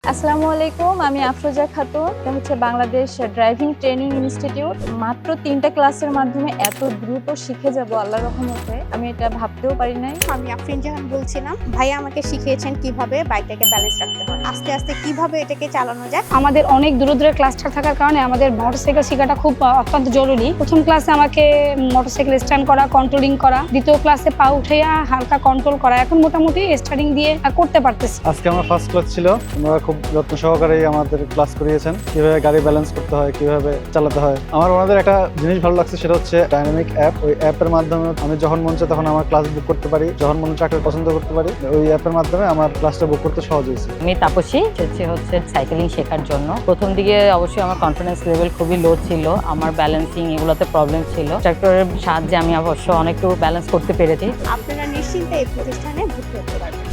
আসসালামু আলাইকুম, আমি আফরোজা খাতুন। এটা হচ্ছে বাংলাদেশ ড্রাইভিং ট্রেনিং ইনস্টিটিউট। মাত্র ৩টা ক্লাসের মাধ্যমে এত দ্রুত শিখে যাব আল্লাহর রহমতে, আমি এটা ভাবতেও পারি নাই। আমি আফরিন জাহান বলছিলাম। ভাইয়া আমাকে শিখিয়েছেন কিভাবে বাইকটাকে ব্যালেন্স রাখতে হয়, আস্তে আস্তে কিভাবে এটাকে চালানো যায়। আমাদের অনেক দূরে দূরে ক্লাস্টার থাকার কারণে আমাদের মোটরসাইকেল শেখাটা খুব অত্যন্ত জরুরি। প্রথম ক্লাসে আমাকে মোটরসাইকেল স্ট্যান্ড করা, কন্ট্রোলিং করা, দ্বিতীয় ক্লাসে পা উঠাইয়া হালকা কন্ট্রোল করা, এখন মোটামুটি স্টার্টিং দিয়ে করতে পারতেছি। আজকে আমার ফার্স্ট ক্লাস ছিল। ওনারা খুব যত্ন সহকারে আমাদের ক্লাস করিয়েছেন, কিভাবে গাড়ি ব্যালেন্স করতে হয়, কিভাবে চালাতে হয়। আমার ওনাদের একটা জিনিস ভালো লাগছে, সেটা হচ্ছে ডাইনামিক অ্যাপ। ওই অ্যাপের মাধ্যমে আমি যখন মন চায় তখন আমার ক্লাস বুক করতে পারি, যখন মন চায় পছন্দ করতে পারি। ওই অ্যাপের মাধ্যমে আমার ক্লাসটা বুক করতে সহজ হয়েছে। আমি তাপসী এসেছি হচ্ছে সাইকেলিং শেখার জন্য। প্রথম দিকে অবশ্যই আমার কনফিডেন্স লেভেল খুবই লো ছিল, আমার ব্যালেন্সিং এগুলোতে প্রবলেম ছিল। ট্রাক্টরের সাহায্যে আমি অবশ্য অনেকটুকু ব্যালেন্স করতে পেরেছি। আপনারা নিশ্চিন্তে এই প্রতিষ্ঠানে ভর্তি হতে পারবেন।